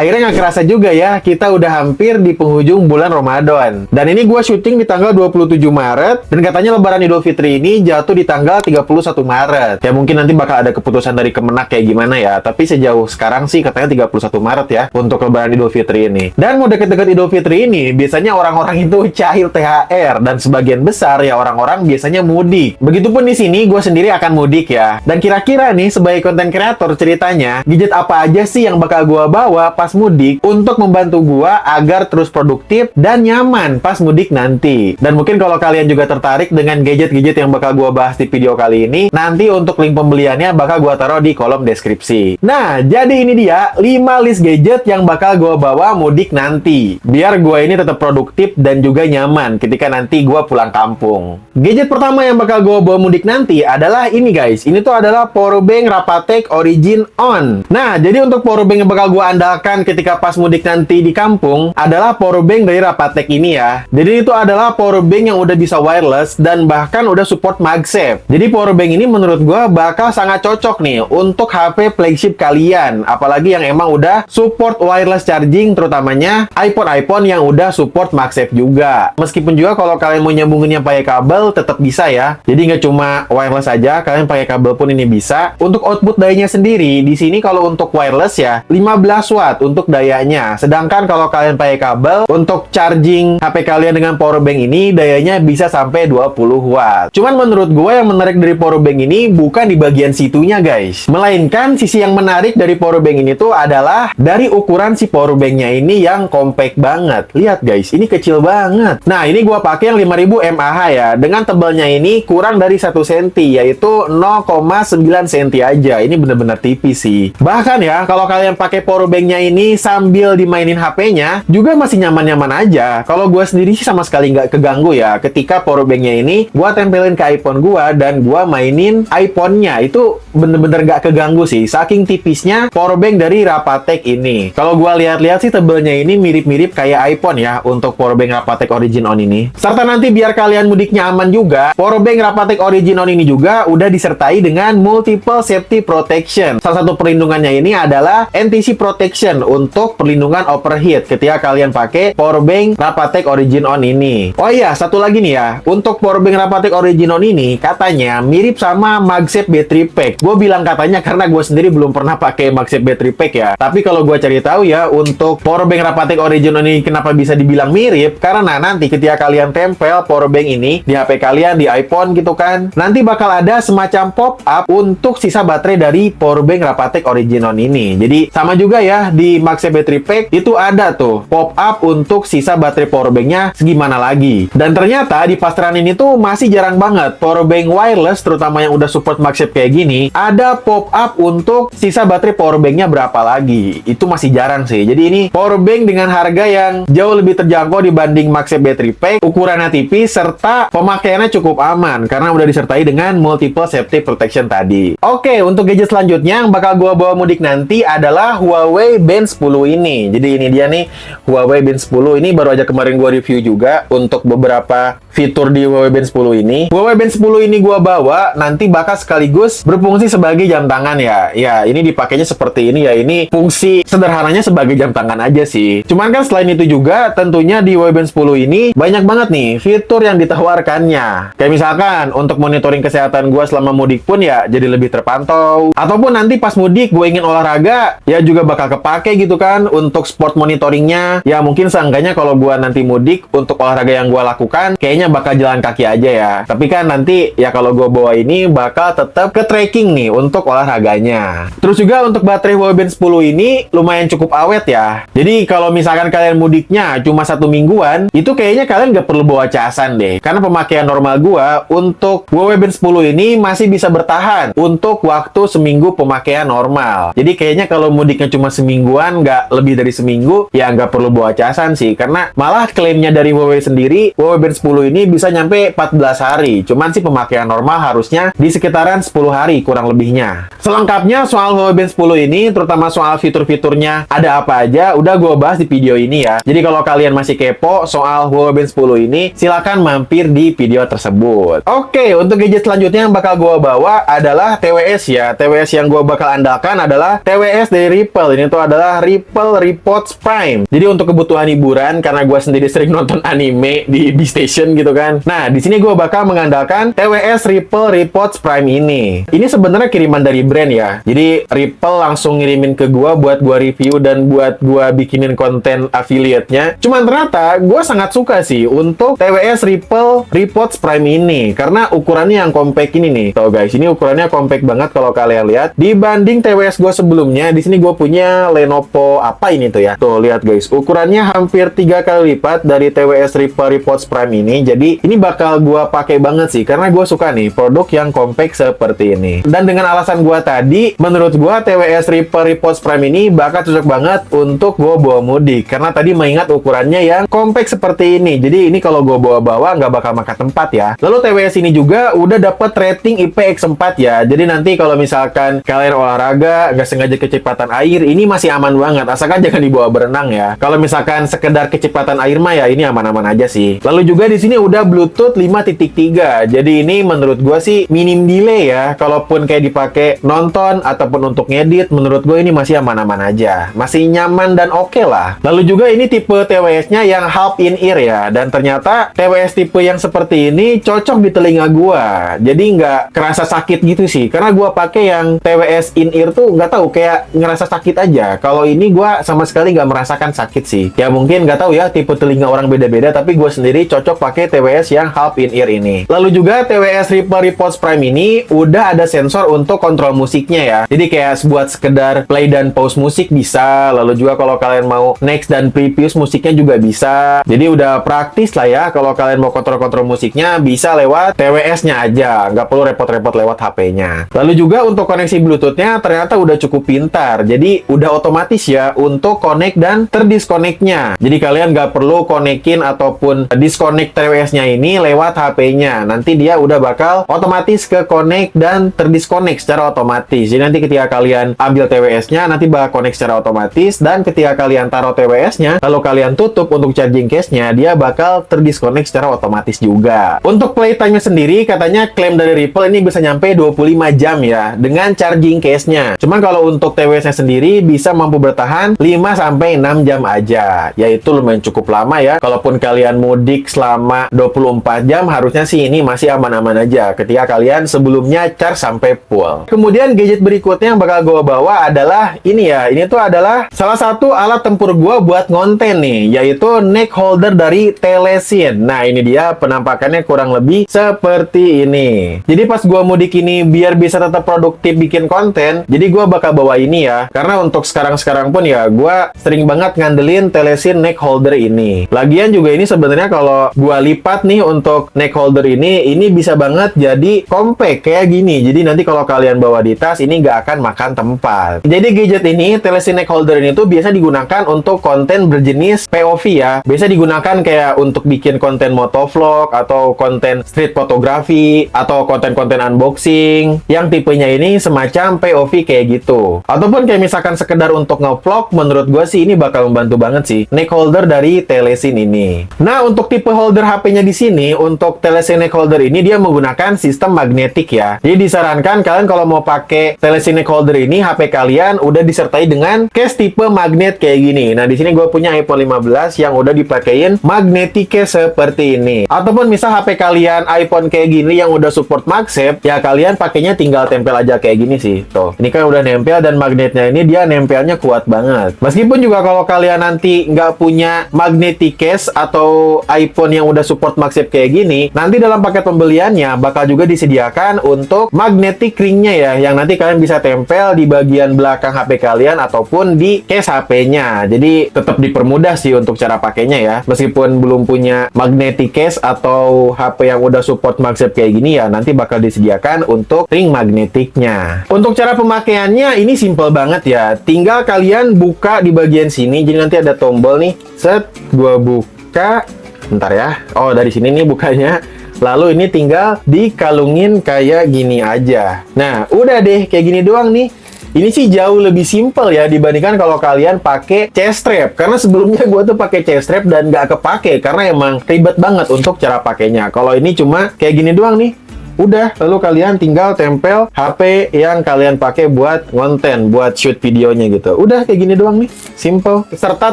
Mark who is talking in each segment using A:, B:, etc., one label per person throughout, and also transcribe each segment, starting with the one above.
A: akhirnya nggak kerasa juga ya, kita udah hampir di penghujung bulan Ramadan. Dan ini gue syuting di tanggal 27 Maret, dan katanya Lebaran Idul Fitri ini jatuh di tanggal 31 Maret. Ya mungkin nanti bakal ada keputusan dari Kemenak kayak gimana ya, tapi sejauh sekarang sih katanya 31 Maret ya, untuk Lebaran Idul Fitri ini. Dan mau deket-deket Idul Fitri ini, biasanya orang-orang itu cair THR, dan sebagian besar ya orang-orang biasanya mudik. Begitupun di sini, gue sendiri akan mudik ya. Dan kira-kira nih, sebagai konten kreator ceritanya, gadget apa aja sih yang bakal gue bawa pas mudik untuk membantu gue agar terus produktif dan nyaman pas mudik nanti. Dan mungkin kalau kalian juga tertarik dengan gadget-gadget yang bakal gue bahas di video kali ini, nanti untuk link pembeliannya bakal gue taruh di kolom deskripsi. Nah, jadi ini dia 5 list gadget yang bakal gue bawa mudik nanti. Biar gue ini tetap produktif dan juga nyaman ketika nanti gue pulang kampung. Gadget pertama yang bakal gue bawa mudik nanti adalah ini guys. Ini tuh adalah powerbank Rapatech Origin On. Nah, jadi untuk powerbank yang bakal gue andalkan ketika pas mudik nanti di kampung adalah powerbank dari Rapatech ini ya. Jadi itu adalah powerbank yang udah bisa wireless dan bahkan udah support MagSafe. Jadi powerbank ini menurut gue bakal sangat cocok nih untuk HP flagship kalian. Apalagi yang emang udah support wireless charging, terutamanya iPhone yang udah support MagSafe juga. Meskipun juga kalau kalian mau nyambunginnya pakai kabel tetap bisa ya. Jadi nggak cuma wireless aja, kalian pakai kabel pun ini bisa. Untuk output dayanya sendiri, di sini kalau untuk wireless ya 15 watt untuk dayanya. Sedangkan kalau kalian pakai kabel untuk charging HP kalian dengan powerbank ini dayanya bisa sampai 20 watt. Cuman menurut gue yang menarik dari powerbank ini bukan di bagian situnya guys. Melainkan sisi yang menarik dari powerbank ini tuh adalah dari ukuran si powerbanknya ini yang compact banget. Lihat guys, ini kecil banget. Nah, ini gue pakai yang 5000 mAh ya. Dengan tebalnya ini kurang dari 1 cm, yaitu 0,9 cm aja. Ini bener-bener tipis sih. Bahkan ya, kalau kalian pakai powerbanknya ini sambil dimainin HP-nya, juga masih nyaman-nyaman aja. Kalau gue sendiri sih sama sekali nggak keganggu ya. Ketika powerbanknya ini gue tempelin ke iPhone gue dan gue mainin iPhone-nya, itu bener-bener nggak keganggu sih. Saking tipisnya powerbank dari Rapatech ini. Kalau gue lihat-lihat sih tebelnya ini mirip-mirip kayak iPhone ya untuk powerbank Rapatech Origin On ini. Serta nanti biar kalian mudiknya aman juga, powerbank Rapatech Origin On ini juga udah disertai dengan multiple safety protection. Salah satu perlindungannya ini adalah NTC protection untuk perlindungan overheat ketika kalian pakai powerbank Rapatech Origin On ini. Oh iya, satu lagi nih ya, untuk powerbank Rapatech Origin On ini katanya mirip sama MagSafe battery pack. Gue bilang katanya karena gue sendiri belum pernah pakai MagSafe battery pack ya. Tapi kalau gue cari tahu ya, untuk powerbank Rapatech Origin On ini kenapa bisa dibilang mirip? Karena nanti ketika kalian tempel powerbank ini di HP kalian, di iPhone gitu kan, nanti bakal ada semacam pop-up untuk sisa baterai dari powerbank Rapatech Origin On ini. Jadi sama juga ya, di MagSafe battery pack itu ada tuh pop-up untuk sisa baterai powerbanknya segimana lagi. Dan ternyata di pasaran ini tuh masih jarang banget powerbank wireless, terutama yang udah support MagSafe kayak gini, ada pop-up untuk sisa baterai powerbanknya berapa lagi. Itu masih jarang sih. Jadi ini powerbank dengan harga yang jauh lebih terjangkau dibanding MagSafe battery pack, ukurannya tipis, serta pemakaiannya cukup aman karena udah disertai dengan multiple safety protection tadi. Oke, untuk gadget selanjutnya yang bakal gua bawa mudik nanti adalah Huawei Band 10 ini. Jadi ini dia nih, Huawei Band 10 ini baru aja kemarin gua review juga untuk beberapa fitur di Huawei Band 10 ini. Huawei Band 10 ini gua bawa nanti bakal sekaligus berfungsi sebagai jam tangan ya. Ya, ini dipakainya seperti ini ya. Ini fungsi sederhananya sebagai jam tangan aja sih. Cuman kan selain itu juga tentunya di Huawei Band 10 ini banyak banget nih fitur yang ditawarkannya. Kayak misalkan untuk monitoring kesehatan gua selama mudik pun ya jadi lebih terpantau. Ataupun nanti pas mudik gue ingin olahraga ya juga bakal kepake gitu kan untuk sport monitoringnya. Ya mungkin seenggaknya kalau gua nanti mudik untuk olahraga yang gua lakukan kayaknya bakal jalan kaki aja ya. Tapi kan nanti ya kalau gua bawa ini bakal tetap ke tracking nih untuk olahraganya. Terus juga untuk baterai Huawei Band 10 ini lumayan cukup awet ya. Jadi kalau misalkan kalian mudiknya cuma 1 mingguan, itu kayaknya kalian nggak perlu bawa casan deh. Karena pemakaian normal gua untuk Huawei Band 10 ini masih bisa bertahan untuk waktu seminggu pemakaian normal. Jadi kayaknya kalau mudiknya cuma semingguan, nggak lebih dari seminggu, ya nggak perlu bawa casan sih. Karena malah klaimnya dari Huawei sendiri, Huawei Band 10 ini bisa nyampe 14 hari. Cuman sih pemakaian normal harusnya di sekitaran 10 hari kurang lebihnya. Selengkapnya soal Huawei Band 10 ini, terutama soal fitur-fiturnya ada apa aja, udah gue bahas di video ini ya. Jadi kalau kalian masih kepo soal Huawei Band 10 ini, silakan mampir di video tersebut. Oke, untuk gadget selanjutnya yang bakal gue bawa adalah TWS ya. TWS yang gue bakal andalkan adalah TWS dari Ripple. Ini tuh adalah adalah Ripple Reports Prime. Jadi untuk kebutuhan hiburan, karena gue sendiri sering nonton anime di B-Station gitu kan. Nah, di sini gue bakal mengandalkan TWS Ripple Reports Prime ini. Ini sebenarnya kiriman dari brand ya. Jadi Ripple langsung ngirimin ke gue buat gue review dan buat gue bikinin konten affiliate-nya. Cuman ternyata gue sangat suka sih untuk TWS Ripple Reports Prime ini, karena ukurannya yang compact ini nih. Tuh guys, ini ukurannya compact banget kalau kalian lihat. Dibanding TWS gue sebelumnya, di sini gue punya Lenovo apa ini tuh ya. Tuh lihat guys, ukurannya hampir 3 kali lipat dari TWS Ripple Reports Prime ini. Jadi ini bakal gue pakai banget sih, karena gue suka nih produk yang compact seperti ini. Dan dengan alasan gue tadi, menurut gue TWS Ripple Reports Prime ini bakal cocok banget untuk gue bawa mudik, karena tadi mengingat ukurannya yang compact seperti ini. Jadi ini kalau gue bawa-bawa nggak bakal makan tempat ya. Lalu TWS ini juga udah dapet rating IPX4 ya. Jadi nanti kalau misalkan kalian olahraga nggak sengaja kecepatan air, ini masih aman banget, asalkan jangan dibawa berenang ya. Kalau misalkan sekedar kecepatan air mah ya ini aman-aman aja sih. Lalu juga di sini udah Bluetooth 5.3. Jadi ini menurut gua sih minim delay ya. Kalaupun kayak dipakai nonton ataupun untuk ngedit, menurut gue ini masih aman-aman aja. Masih nyaman dan oke lah. Lalu juga ini tipe TWS-nya yang half in ear ya. Dan ternyata TWS tipe yang seperti ini cocok di telinga gua. Jadi nggak kerasa sakit gitu sih. Karena gua pakai yang TWS in ear tuh nggak tahu, kayak ngerasa sakit aja. Kalau ini gua sama sekali nggak merasakan sakit sih. Ya mungkin nggak tahu ya, tipe telinga orang beda-beda. Tapi gue sendiri cocok pakai TWS yang half in ear ini. Lalu juga TWS Ripple Reports Prime ini udah ada sensor untuk kontrol musiknya ya. Jadi kayak buat sekedar play dan pause musik bisa. Lalu juga kalau kalian mau next dan previous musiknya juga bisa. Jadi udah praktis lah ya. Kalau kalian mau kontrol-kontrol musiknya bisa lewat TWS-nya aja. Nggak perlu repot-repot lewat HP-nya. Lalu juga untuk koneksi Bluetooth-nya ternyata udah cukup pintar. Jadi udah otomatis ya untuk connect dan terdisconnect-nya. Jadi kalian nggak perlu konekin ataupun disconnect TWS-nya ini lewat HP-nya. Nanti dia udah bakal otomatis ke connect dan terdisconnect secara otomatis. Jadi nanti ketika kalian ambil TWS-nya, nanti bakal connect secara otomatis. Dan ketika kalian taruh TWS-nya, lalu kalian tutup untuk charging case-nya, dia bakal terdisconnect secara otomatis juga. Untuk playtime-nya sendiri, katanya klaim dari Ripple ini bisa nyampe 25 jam ya, dengan charging case-nya. Cuman kalau untuk TWS-nya sendiri, bisa mampu bertahan 5-6 jam aja. Yaitu lumayan cukup lama ya. Kalaupun kalian mudik selama 24 jam, harusnya sih ini masih aman-aman aja ketika kalian sebelumnya charge sampai full. Kemudian gadget berikutnya yang bakal gue bawa adalah ini ya. Ini tuh adalah salah satu alat tempur gue buat ngonten nih, yaitu neck holder dari Telesin. Nah ini dia penampakannya kurang lebih seperti ini. Jadi pas gue mudik ini biar bisa tetap produktif bikin konten, jadi gue bakal bawa ini ya. Karena untuk sekarang-sekarang pun ya gue sering banget ngandelin Telesin neck holder ini. Lagian juga ini sebenarnya kalau gue lipat nih untuk neck holder ini bisa banget jadi compact kayak gini. Jadi nanti kalau kalian bawa di tas ini nggak akan makan tempat. Jadi gadget ini, Telesin neck holder ini tuh biasa digunakan untuk konten berjenis POV ya. Biasa digunakan kayak untuk bikin konten motovlog atau konten street photography atau konten-konten unboxing yang tipenya ini semacam POV kayak gitu. Ataupun kayak misalkan sekedar untuk nge-vlog, menurut gue sih ini bakal membantu banget sih neck holder dari Telesin ini. Nah, untuk tipe holder HP-nya di sini, untuk Telesin neck holder ini dia menggunakan sistem magnetik ya. Jadi disarankan kalian kalau mau pakai Telesin neck holder ini, HP kalian udah disertai dengan case tipe magnet kayak gini. Nah, di sini gue punya iPhone 15 yang udah dipakein magnetic case seperti ini. Ataupun misal HP kalian iPhone kayak gini yang udah support MagSafe, ya kalian pakainya tinggal tempel aja kayak gini sih. Tuh, ini kan udah nempel dan magnetnya ini dia nempelnya kuat banget. Meskipun juga kalau kalian nanti nggak punya magnetic case atau iPhone yang udah support MagSafe kayak gini, nanti dalam paket pembeliannya bakal juga disediakan untuk magnetic ringnya ya, yang nanti kalian bisa tempel di bagian belakang HP kalian ataupun di case HP-nya. Jadi tetap dipermudah sih untuk cara pakainya ya. Meskipun belum punya magnetic case atau HP yang udah support MagSafe kayak gini ya, nanti bakal disediakan untuk ring magnetiknya. Untuk cara pemakaiannya ini simple banget ya. Tinggal kalian buka di bagian sini. Jadi nanti ada tombol nih. Set, gua buka. Bentar ya. Oh, dari sini nih bukanya. Lalu ini tinggal dikalungin kayak gini aja. Nah, udah deh kayak gini doang nih. Ini sih jauh lebih simple ya dibandingkan kalau kalian pakai chest strap. Karena sebelumnya gue tuh pakai chest strap dan nggak kepake karena emang ribet banget untuk cara pakainya. Kalau ini cuma kayak gini doang nih. Udah, lalu kalian tinggal tempel HP yang kalian pakai buat konten, buat shoot videonya gitu. Udah kayak gini doang nih, simple. Serta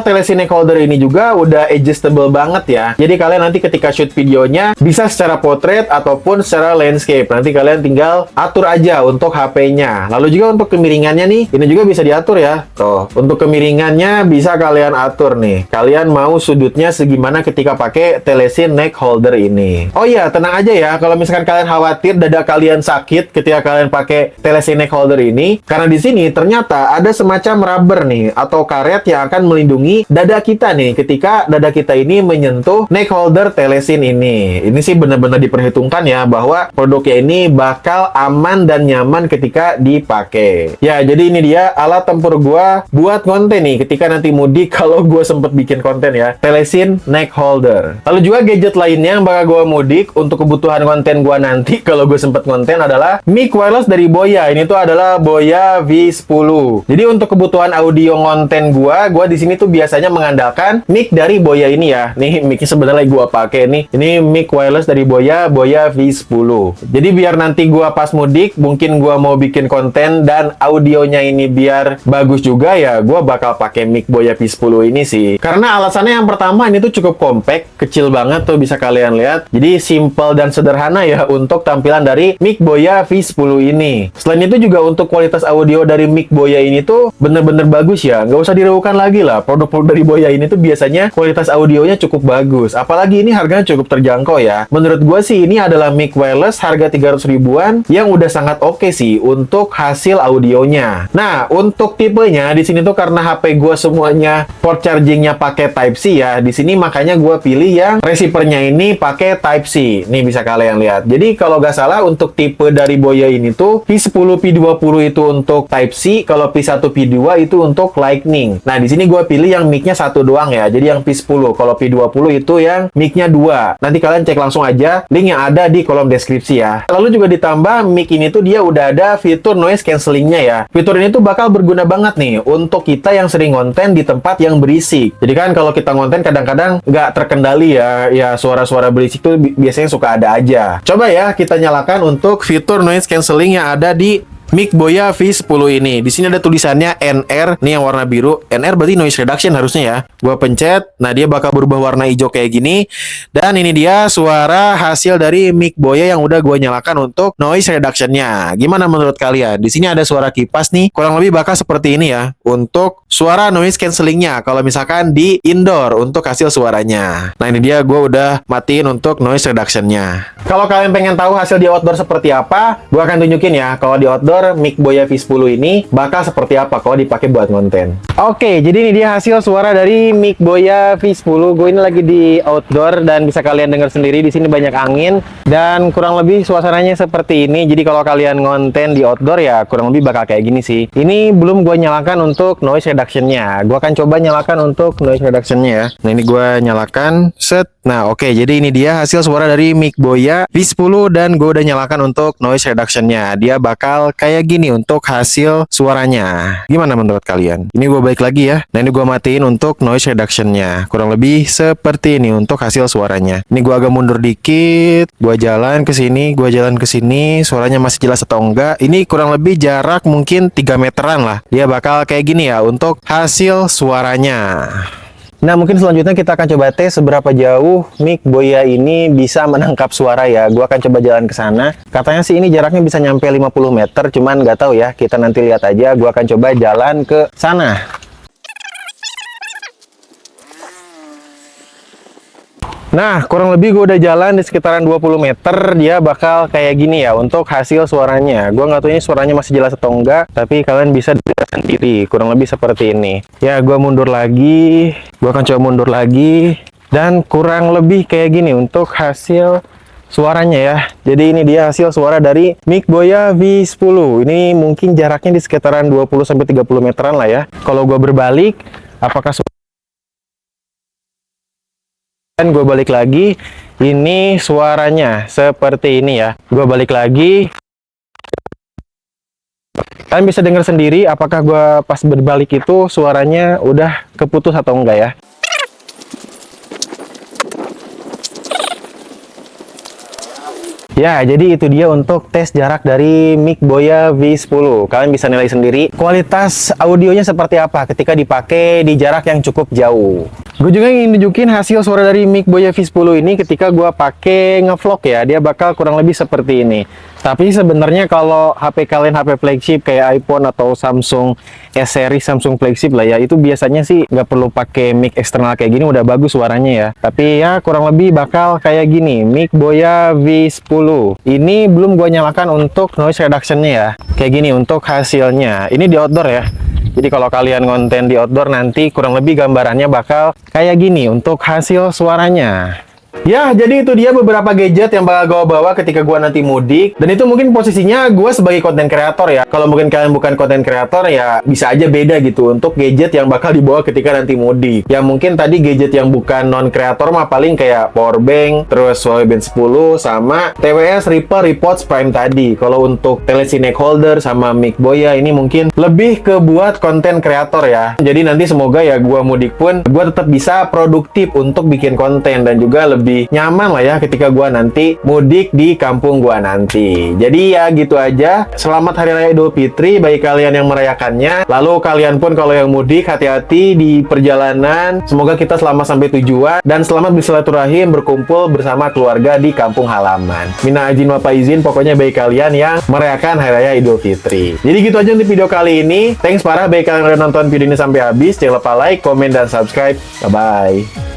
A: telesin neck holder ini juga udah adjustable banget ya. Jadi kalian nanti ketika shoot videonya bisa secara portrait ataupun secara landscape. Nanti kalian tinggal atur aja untuk HP-nya. Lalu juga untuk kemiringannya nih, ini juga bisa diatur ya. Tuh, untuk kemiringannya bisa kalian atur nih. Kalian mau sudutnya segimana ketika pakai telesin neck holder ini. Oh iya, tenang aja ya. Kalau misalkan kalian khawatir dada kalian sakit ketika kalian pakai telesin neck holder ini, karena di sini ternyata ada semacam rubber nih atau karet yang akan melindungi dada kita nih ketika dada kita ini menyentuh neck holder telesin ini. Ini sih benar-benar diperhitungkan ya bahwa produknya ini bakal aman dan nyaman ketika dipakai. Ya, jadi ini dia alat tempur gua buat konten nih ketika nanti mudik kalau gua sempet bikin konten ya. Telesin neck holder. Lalu juga gadget lainnya yang bakal gua mudik untuk kebutuhan konten gua nanti kalau gue sempet konten adalah mic wireless dari Boya. Ini tuh adalah Boya V10. Jadi untuk kebutuhan audio konten gua di sini tuh biasanya mengandalkan mic dari Boya ini ya. Nih mic sebenarnya gua pakai nih. Ini mic wireless dari Boya V10. Jadi biar nanti gua pas mudik, mungkin gua mau bikin konten dan audionya ini biar bagus juga ya, gua bakal pakai mic Boya V10 ini sih. Karena alasannya yang pertama ini tuh cukup compact, kecil banget tuh bisa kalian lihat. Jadi simple dan sederhana ya untuk tampilan dari mic Boya V10 ini. Selain itu juga untuk kualitas audio dari mic Boya ini tuh bener-bener bagus ya. Nggak usah diragukan lagi lah. Produk-produk dari Boya ini tuh biasanya kualitas audionya cukup bagus. Apalagi ini harganya cukup terjangkau ya. Menurut gue sih ini adalah mic wireless harga 300 ribuan yang udah sangat oke sih untuk hasil audionya. Nah, untuk tipenya di sini tuh karena HP gue semuanya port chargingnya pakai Type C ya. Di sini makanya gue pilih yang receivernya ini pakai Type C. Nih bisa kalian lihat. Jadi kalau nggak salah untuk tipe dari Boya ini tuh P10 P20 itu untuk Type C, kalau P1 P2 itu untuk Lightning. Nah, di sini gue pilih yang mic-nya satu doang ya. Jadi yang P10, kalau P20 itu yang mic-nya dua. Nanti kalian cek langsung aja link yang ada di kolom deskripsi ya. Lalu juga ditambah mic ini tuh dia udah ada fitur noise cancellingnya ya. Fitur ini tuh bakal berguna banget nih untuk kita yang sering konten di tempat yang berisik. Jadi kan kalau kita konten kadang-kadang nggak terkendali ya suara-suara berisik tuh biasanya suka ada aja. Coba ya kita nyalakan untuk fitur noise cancelling yang ada di mic Boya V10 ini. Di sini ada tulisannya NR, nih yang warna biru. NR berarti noise reduction harusnya ya. Gua pencet, nah dia bakal berubah warna hijau kayak gini. Dan ini dia suara hasil dari mic Boya yang udah gua nyalakan untuk noise reductionnya. Gimana menurut kalian? Di sini ada suara kipas nih, kurang lebih bakal seperti ini ya. Untuk suara noise cancellingnya, kalau misalkan di indoor untuk hasil suaranya. Nah ini dia, gua udah matiin untuk noise reductionnya. Kalau kalian pengen tahu hasil di outdoor seperti apa, gua akan tunjukin ya. Kalau di outdoor mic Boya V10 ini bakal seperti apa kalau dipakai buat konten. Oke, jadi ini dia hasil suara dari mic Boya V10. Gue ini lagi di outdoor dan bisa kalian dengar sendiri di sini banyak angin dan kurang lebih suasananya seperti ini. Jadi kalau kalian konten di outdoor ya kurang lebih bakal kayak gini sih. Ini belum gue nyalakan untuk noise reduction-nya. Gue akan coba nyalakan untuk noise reduction-nya ya. Nah, ini gue nyalakan set. Nah, oke, jadi ini dia hasil suara dari mic Boya V10 dan gue udah nyalakan untuk noise reduction-nya. Dia bakal kayak gini untuk hasil suaranya. Gimana menurut kalian? Ini gue balik lagi ya. Nah, ini gue matiin untuk noise reduction-nya. Kurang lebih seperti ini untuk hasil suaranya. Ini gue agak mundur dikit. Gue jalan ke sini, gue jalan ke sini. Suaranya masih jelas atau enggak? Ini kurang lebih jarak mungkin 3 meteran lah. Dia bakal kayak gini ya untuk hasil suaranya. Nah, mungkin selanjutnya kita akan coba tes seberapa jauh mic Boya ini bisa menangkap suara ya. Gua akan coba jalan ke sana. Katanya sih ini jaraknya bisa nyampe 50 meter, cuman nggak tahu ya. Kita nanti lihat aja. Gua akan coba jalan ke sana. Nah, kurang lebih gue udah jalan di sekitaran 20 meter, dia bakal kayak gini ya untuk hasil suaranya. Gue nggak tahu ini suaranya masih jelas atau enggak, tapi kalian bisa lihat sendiri, kurang lebih seperti ini. Ya, gue mundur lagi, gue akan coba mundur lagi, dan kurang lebih kayak gini untuk hasil suaranya ya. Jadi ini dia hasil suara dari mic Boya V10. Ini mungkin jaraknya di sekitaran 20-30 meteran lah ya. Kalau gue berbalik, apakah dan gue balik lagi, ini suaranya seperti ini ya. Gue balik lagi, kalian bisa dengar sendiri apakah gue pas berbalik itu suaranya udah keputus atau enggak ya. Ya, jadi itu dia untuk tes jarak dari mic Boya V10. Kalian bisa nilai sendiri kualitas audionya seperti apa ketika dipakai di jarak yang cukup jauh. Gue juga ingin nunjukin hasil suara dari mic Boya V10 ini ketika gue pakai ngevlog ya. Dia bakal kurang lebih seperti ini. Tapi sebenarnya kalau HP kalian HP flagship kayak iPhone atau Samsung S-series, Samsung flagship lah ya, itu biasanya sih nggak perlu pakai mic eksternal kayak gini, udah bagus suaranya ya. Tapi ya kurang lebih bakal kayak gini, mic Boya V10. Ini belum gue nyalakan untuk noise reduction-nya ya. Kayak gini untuk hasilnya. Ini di outdoor ya. Jadi kalau kalian konten di outdoor nanti kurang lebih gambarannya bakal kayak gini untuk hasil suaranya. Ya, jadi itu dia beberapa gadget yang bakal gue bawa ketika gue nanti mudik. Dan itu mungkin posisinya gue sebagai konten kreator ya. Kalau mungkin kalian bukan konten kreator ya bisa aja beda gitu untuk gadget yang bakal dibawa ketika nanti mudik. Ya mungkin tadi gadget yang bukan non kreator mah paling kayak power bank, terus Huawei Band 10 sama TWS Ripple Reports Prime tadi. Kalau untuk telepsi neck holder sama mic Boya ini mungkin lebih ke buat konten kreator ya. Jadi nanti semoga ya gue mudik pun gue tetap bisa produktif untuk bikin konten dan juga lebih nyaman lah ya ketika gua nanti mudik di kampung gua nanti. Jadi ya gitu aja. Selamat Hari Raya Idul Fitri bagi kalian yang merayakannya. Lalu kalian pun kalau yang mudik hati-hati di perjalanan. Semoga kita selamat sampai tujuan dan selamat bersilaturahim berkumpul bersama keluarga di kampung halaman. Minal aidin wal faizin, pokoknya bagi kalian yang merayakan Hari Raya Idul Fitri. Jadi gitu aja untuk video kali ini. Thanks parah bagi kalian yang udah nonton video ini sampai habis. Jangan lupa like, komen, dan subscribe. Bye-bye.